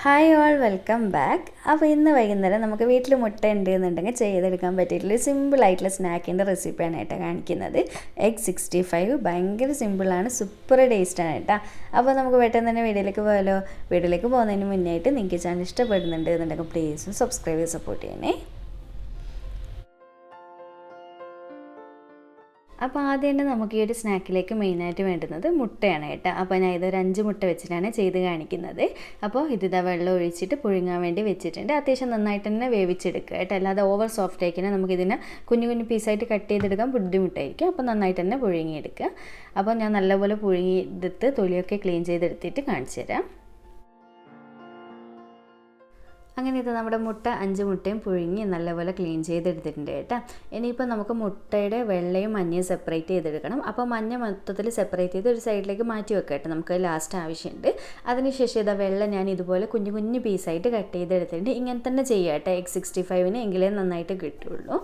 Hi all, welcome back. അപ്പോൾ ഇന്ന് വൈകുന്നേരം നമുക്ക് വീട്ടിൽ മുട്ട ഉണ്ട് എന്നുണ്ടെങ്കിൽ ചെയ്തെടുക്കാൻ പറ്റിയിട്ടുള്ള സിമ്പിളായിട്ടുള്ള സ്നാക്കിൻ്റെ റെസിപ്പിയാണ് കേട്ടോ കാണിക്കുന്നത്. എഗ് 65 ഭയങ്കര സിമ്പിളാണ്, സൂപ്പർ ടേസ്റ്റാണ് കേട്ടോ. അപ്പോൾ നമുക്ക് പെട്ടെന്ന് തന്നെ വീഡിയോയിലേക്ക് പോയാലോ. വീഡിയോയിലേക്ക് പോകുന്നതിന് മുന്നേ ആയിട്ട് നിങ്ങൾക്ക് ചാനൽ ഇഷ്ടപ്പെടുന്നുണ്ട് എന്നുണ്ടെങ്കിൽ പ്ലീസ് സബ്സ്ക്രൈബ് ചെയ്ത് സപ്പോർട്ട് ചെയ്യണേ. അപ്പോൾ ആദ്യം തന്നെ നമുക്ക് ഈ ഒരു സ്നാക്കിലേക്ക് മെയിനായിട്ട് വേണ്ടുന്നത് മുട്ടയാണ് കേട്ടോ. അപ്പോൾ ഞാൻ ഇതൊരു 5 മുട്ട വെച്ചിട്ടാണ് ചെയ്ത് കാണിക്കുന്നത്. അപ്പോൾ ഇതിതാ വെള്ളം ഒഴിച്ചിട്ട് പുഴുങ്ങാൻ വേണ്ടി വെച്ചിട്ടുണ്ട്. അത്യാവശ്യം നന്നായിട്ട് തന്നെ വേവിച്ചെടുക്കുക കേട്ടോ, അല്ലാതെ ഓവർ സോഫ്റ്റ് ആയിക്കഴിഞ്ഞാൽ നമുക്കിതിനെ കുഞ്ഞു കുഞ്ഞു പീസായിട്ട് കട്ട് ചെയ്തെടുക്കാൻ ബുദ്ധിമുട്ടായിരിക്കും. അപ്പോൾ നന്നായിട്ട് തന്നെ പുഴുങ്ങിയെടുക്കുക. അപ്പോൾ ഞാൻ നല്ലപോലെ പുഴുങ്ങിയെടുത്ത് തൊലിയൊക്കെ ക്ലീൻ ചെയ്തെടുത്തിട്ട് കാണിച്ചു തരാം. അങ്ങനെ ഇത് നമ്മുടെ മുട്ട 5 മുട്ടയും പുഴുങ്ങി നല്ലപോലെ ക്ലീൻ ചെയ്തെടുത്തിട്ടുണ്ട് കേട്ടോ. ഇനിയിപ്പോൾ നമുക്ക് മുട്ടയുടെ വെള്ളയും മഞ്ഞയും സെപ്പറേറ്റ് ചെയ്തെടുക്കണം. അപ്പോൾ മഞ്ഞ മൊത്തത്തിൽ സെപ്പറേറ്റ് ചെയ്ത് ഒരു സൈഡിലേക്ക് മാറ്റി വെക്കാം കേട്ടോ, നമുക്ക് ലാസ്റ്റ് ആവശ്യമുണ്ട്. അതിനുശേഷം ഇതാ വെള്ളം ഞാൻ ഇതുപോലെ കുഞ്ഞു കുഞ്ഞു പീസായിട്ട് കട്ട് ചെയ്തെടുത്തിട്ടുണ്ട്. ഇങ്ങനെ തന്നെ ചെയ്യാം കേട്ടോ, എഗ് 65 എങ്കിലേ നന്നായിട്ട് കിട്ടുള്ളൂ.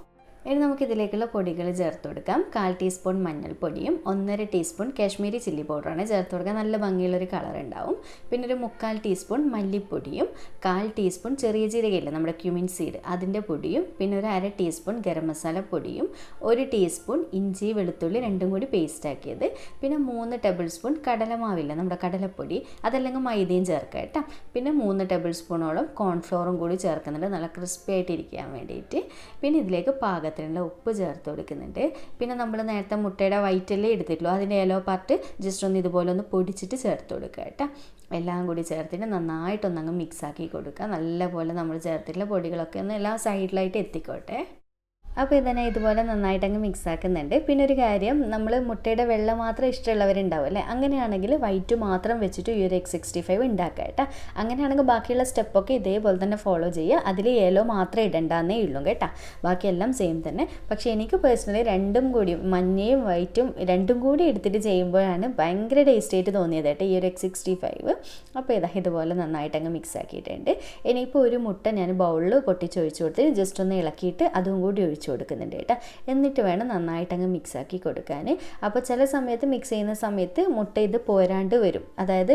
ഇനി നമുക്കിതിലേക്കുള്ള പൊടികൾ ചേർത്ത് കൊടുക്കാം. 1/4 ടീസ്പൂൺ മഞ്ഞൾപ്പൊടിയും 1.5 ടീസ്പൂൺ കാശ്മീരി ചില്ലി പൗഡറാണ് ചേർത്ത് കൊടുക്കുക, നല്ല ഭംഗിയുള്ളൊരു കളർ ഉണ്ടാവും. പിന്നെ ഒരു 3/4 ടീസ്പൂൺ മല്ലിപ്പൊടിയും 1/4 ടീസ്പൂൺ ചെറിയ ജീരകയില്ല നമ്മുടെ ക്യുമിൻ സീഡ് അതിൻ്റെ പൊടിയും പിന്നെ ഒരു 1/2 ടീസ്പൂൺ ഗരം മസാല പൊടിയും 1 ടീസ്പൂൺ ഇഞ്ചി വെളുത്തുള്ളി രണ്ടും കൂടി പേസ്റ്റ് ആക്കിയത്, പിന്നെ 3 ടേബിൾ സ്പൂൺ കടലമാവില്ല നമ്മുടെ കടലപ്പൊടി, അതല്ലെങ്കിൽ മൈദയും ചേർക്കുക കേട്ടോ. പിന്നെ 3 ടേബിൾ സ്പൂണോളം കോൺഫ്ലോറും കൂടി ചേർക്കുന്നുണ്ട്, നല്ല ക്രിസ്പി ആയിട്ട് ഇരിക്കാൻ വേണ്ടിയിട്ട്. പിന്നെ ഇതിലേക്ക് പാകത്തിനുള്ള ഉപ്പ് ചേർത്ത് കൊടുക്കുന്നുണ്ട്. പിന്നെ നമ്മൾ നേരത്തെ മുട്ടയുടെ വൈറ്റല്ലേ എടുത്തിട്ടുള്ളൂ, അതിൻ്റെ യെല്ലോ പാർട്ട് ജസ്റ്റ് ഒന്ന് ഇതുപോലെ ഒന്ന് പൊടിച്ചിട്ട് ചേർത്ത് കൊടുക്കുക കേട്ടോ. എല്ലാം കൂടി ചേർത്തിട്ട് നന്നായിട്ടൊന്നങ്ങ് മിക്സാക്കി കൊടുക്കുക. നല്ലപോലെ നമ്മൾ ചേർത്തിട്ടുള്ള പൊടികളൊക്കെ ഒന്ന് എല്ലാ സൈഡിലായിട്ട് എത്തിക്കോട്ടെ. അപ്പോൾ ഇതിനെ ഇതുപോലെ നന്നായിട്ടങ്ങ് മിക്സ് ആക്കുന്നുണ്ട്. പിന്നെ ഒരു കാര്യം, നമ്മൾ മുട്ടയുടെ വെള്ള മാത്രം ഇഷ്ടമുള്ളവരുണ്ടാവും അല്ലേ, അങ്ങനെയാണെങ്കിൽ വൈറ്റ് മാത്രം വെച്ചിട്ട് ഈ ഒരു എഗ് 65 ഉണ്ടാക്കുക കേട്ടോ. അങ്ങനെയാണെങ്കിൽ ബാക്കിയുള്ള സ്റ്റെപ്പൊക്കെ ഇതേപോലെ തന്നെ ഫോളോ ചെയ്യുക. അതിൽ യെല്ലോ മാത്രമേ ഇടണ്ടെന്നേ ഉള്ളൂ കേട്ടോ, ബാക്കിയെല്ലാം സെയിം തന്നെ. പക്ഷേ എനിക്ക് പേഴ്സണലി രണ്ടും കൂടി മഞ്ഞയും വൈറ്റും രണ്ടും കൂടി എടുത്തിട്ട് ചെയ്യുമ്പോഴാണ് ഭയങ്കര ടേസ്റ്റ് ആയിട്ട് തോന്നിയത് കേട്ടോ ഈ ഒരു എഗ് 65. അപ്പോൾ ഇതുപോലെ നന്നായിട്ടങ്ങ് മിക്സ് ആക്കിയിട്ടുണ്ട്. ഇനിയിപ്പോൾ ഒരു മുട്ട ഞാൻ ബൗളിൽ പൊട്ടിച്ചൊഴിച്ച് കൊടുത്ത് ജസ്റ്റ് ഒന്ന് ഇളക്കിയിട്ട് അതും കൂടി ഒഴിച്ച് കൊടുക്കുന്നുണ്ട് കേട്ടോ. എന്നിട്ട് വേണം നന്നായിട്ട് അങ്ങ് മിക്സ് ആക്കി കൊടുക്കാൻ. അപ്പോൾ ചില സമയത്ത് മിക്സ് ചെയ്യുന്ന സമയത്ത് മുട്ട ഇത് പോരാണ്ട് വരും, അതായത്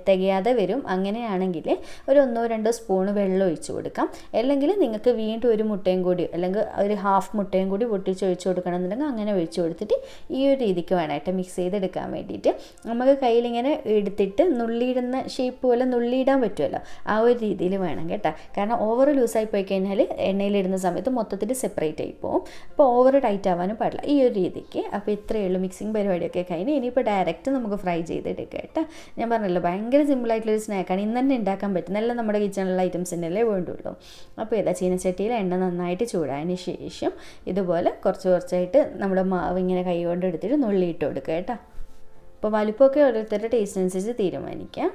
തികയാതെ വരും. അങ്ങനെയാണെങ്കിൽ ഒരു 1-2 സ്പൂൺ വെള്ളം ഒഴിച്ച് കൊടുക്കാം. അല്ലെങ്കിൽ നിങ്ങൾക്ക് വീണ്ടും ഒരു മുട്ടയും കൂടി അല്ലെങ്കിൽ ഒരു ഹാഫ് മുട്ടയും കൂടി പൊട്ടിച്ച് ഒഴിച്ച് കൊടുക്കണമെന്നുണ്ടെങ്കിൽ അങ്ങനെ ഒഴിച്ച് കൊടുത്തിട്ട് ഈ ഒരു രീതിക്ക് വേണമായിട്ട് മിക്സ് ചെയ്തെടുക്കാൻ വേണ്ടിയിട്ട്. നമുക്ക് കയ്യിലിങ്ങനെ എടുത്തിട്ട് നുള്ളിയിടുന്ന ഷേപ്പ് പോലെ നുള്ളിയിടാൻ പറ്റുമല്ലോ, ആ ഒരു രീതിയിൽ വേണം കേട്ടോ. കാരണം ഓവർ ലൂസായി പോയി കഴിഞ്ഞാൽ എണ്ണയിലിടുന്ന സമയത്ത് മൊത്തത്തിൽ സെപ്പറേറ്റ് പോകും. അപ്പോൾ ഓവർ ടൈറ്റ് ആവാനും പാടില്ല, ഈ ഒരു രീതിക്ക്. അപ്പോൾ ഇത്രയേ ഉള്ളൂ മിക്സിങ് പരിപാടിയൊക്കെ കഴിഞ്ഞ്. ഇനിയിപ്പോൾ ഡയറക്റ്റ് നമുക്ക് ഫ്രൈ ചെയ്തെടുക്കുക കേട്ടോ. ഞാൻ പറഞ്ഞല്ലോ ഭയങ്കര സിമ്പിളായിട്ടുള്ളൊരു സ്നാക്കാണ്, ഇന്ന് തന്നെ ഉണ്ടാക്കാൻ പറ്റും. നല്ല നമ്മുടെ കിച്ചണിലുള്ള ഐറ്റംസിനല്ലേ വേണ്ടുള്ളൂ. അപ്പോൾ ഇതാ ചീനച്ചട്ടിയിൽ എണ്ണ നന്നായിട്ട് ചൂടായതിന് ശേഷം ഇതുപോലെ കുറച്ച് കുറച്ചായിട്ട് നമ്മുടെ മാവ് ഇങ്ങനെ കൈ കൊണ്ട് എടുത്തിട്ട് നുള്ളിയിട്ട് കൊടുക്കുക കേട്ടോ. അപ്പോൾ വലുപ്പമൊക്കെ ഓരോരുത്തരുടെ ടേസ്റ്റിനനുസരിച്ച് തീരുമാനിക്കാം.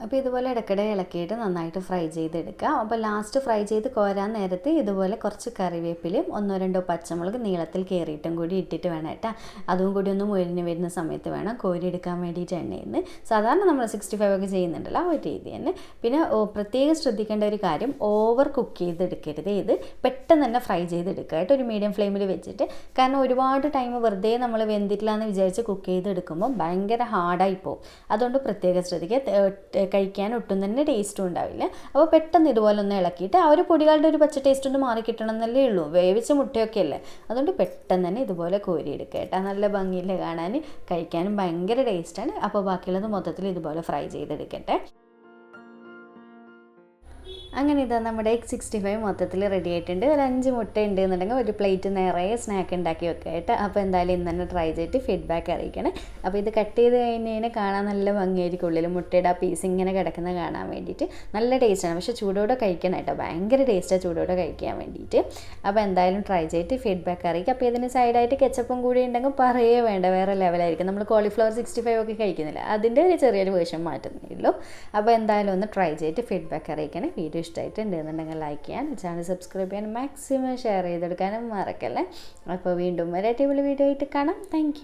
അപ്പോൾ ഇതുപോലെ ഇടയ്ക്കിടെ ഇളക്കിയിട്ട് നന്നായിട്ട് ഫ്രൈ ചെയ്തെടുക്കുക. അപ്പോൾ ലാസ്റ്റ് ഫ്രൈ ചെയ്ത് കോരാൻ നേരത്ത് ഇതുപോലെ കുറച്ച് കറിവേപ്പിലയും 1-2 പച്ചമുളക് നീളത്തിൽ കയറിയിട്ടും കൂടി ഇട്ടിട്ട് വേണം കേട്ടോ. അതും കൂടി ഒന്ന് മുരിഞ്ഞ് വരുന്ന സമയത്ത് വേണം കോരി എടുക്കാൻ വേണ്ടിയിട്ട് എണ്ണയിൽ നിന്ന്. സാധാരണ നമ്മൾ 65 ഒക്കെ ചെയ്യുന്നുണ്ടല്ലോ ആ ഒരു രീതി തന്നെ. പിന്നെ പ്രത്യേകം ശ്രദ്ധിക്കേണ്ട ഒരു കാര്യം, ഓവർ കുക്ക് ചെയ്തെടുക്കരുത്. ഇത് പെട്ടെന്ന് തന്നെ ഫ്രൈ ചെയ്തെടുക്കുക കേട്ടോ, ഒരു മീഡിയം ഫ്ലെയിമിൽ വെച്ചിട്ട്. കാരണം ഒരുപാട് ടൈം വെറുതെ നമ്മൾ വെന്തിട്ടില്ല എന്ന് വിചാരിച്ച് കുക്ക് ചെയ്തെടുക്കുമ്പോൾ ഭയങ്കര ഹാർഡായി പോകും. അതുകൊണ്ട് പ്രത്യേകം ശ്രദ്ധിക്കുക, കഴിക്കാൻ ഒട്ടും തന്നെ ടേസ്റ്റും ഉണ്ടാവില്ല. അപ്പോൾ പെട്ടെന്ന് ഇതുപോലെ ഒന്ന് ഇളക്കിയിട്ട് ആ ഒരു പൊടികളുടെ ഒരു പച്ച ടേസ്റ്റ് ഒന്ന് മാറി കിട്ടണം എന്നല്ലേ ഉള്ളൂ, വേവിച്ച മുട്ടയൊക്കെ അല്ലേ. അതുകൊണ്ട് പെട്ടെന്ന് തന്നെ ഇതുപോലെ കോരിയെടുക്കുക കേട്ടോ. നല്ല ഭംഗിയില്ല കാണാൻ, കഴിക്കാനും ഭയങ്കര ടേസ്റ്റാണ്. അപ്പോൾ ബാക്കിയുള്ളത് മൊത്തത്തിൽ ഇതുപോലെ ഫ്രൈ ചെയ്തെടുക്കട്ടെ. അങ്ങനെ ഇതാ നമ്മുടെ എഗ് 65 മൊത്തത്തിൽ റെഡി ആയിട്ടുണ്ട്. ഒരു 5 മുട്ട ഉണ്ട് എന്നുണ്ടെങ്കിൽ ഒരു പ്ലേറ്റ് നിറയെ സ്നാക്ക് ഉണ്ടാക്കി വെക്കുക കേട്ടോ. അപ്പോൾ എന്തായാലും ഇന്ന് തന്നെ ട്രൈ ചെയ്തിട്ട് ഫീഡ്ബാക്ക് അറിയിക്കണം. അപ്പോൾ ഇത് കട്ട് ചെയ്ത് കഴിഞ്ഞ് കാണാൻ നല്ല ഭംഗിയായിരിക്കും, ഉള്ളിൽ മുട്ടയുടെ ആ പീസ് ഇങ്ങനെ കിടക്കുന്നത് കാണാൻ വേണ്ടിയിട്ട് നല്ല ടേസ്റ്റാണ്. പക്ഷേ ചൂടോടെ കഴിക്കണം കേട്ടോ, ഭയങ്കര ടേസ്റ്റാണ് ചൂടോടെ കഴിക്കാൻ വേണ്ടിയിട്ട്. അപ്പോൾ എന്തായാലും ട്രൈ ചെയ്തിട്ട് ഫീഡ്ബാക്ക് അറിയിക്കുക. അപ്പോൾ ഇതിന് സൈഡായിട്ട് കെച്ചപ്പും കൂടി ഉണ്ടെങ്കിൽ പറയേ വേണ്ട, വേറെ ലെവലായിരിക്കും. നമ്മൾ കോളിഫ്ലവർ 65 ഒക്കെ കഴിക്കുന്നില്ല, അതിൻ്റെ ഒരു ചെറിയൊരു വേർഷൻ മാറ്റുന്നേ ഉള്ളൂ. അപ്പോൾ എന്തായാലും ഒന്ന് ട്രൈ ചെയ്തിട്ട് ഫീഡ്ബാക്ക് അറിയിക്കണം. വീഡിയോ ഇഷ്ടമായിട്ടുണ്ട് എന്നുണ്ടെങ്കിൽ ലൈക്ക് ചെയ്യാൻ, ചാനൽ സബ്സ്ക്രൈബ് ചെയ്യാൻ, മാക്സിമം ഷെയർ ചെയ്തെടുക്കാനും മറക്കല്ലേ. അപ്പോൾ വീണ്ടും ഒരു അടിപൊളി വീഡിയോ ആയിട്ട് കാണാം. താങ്ക്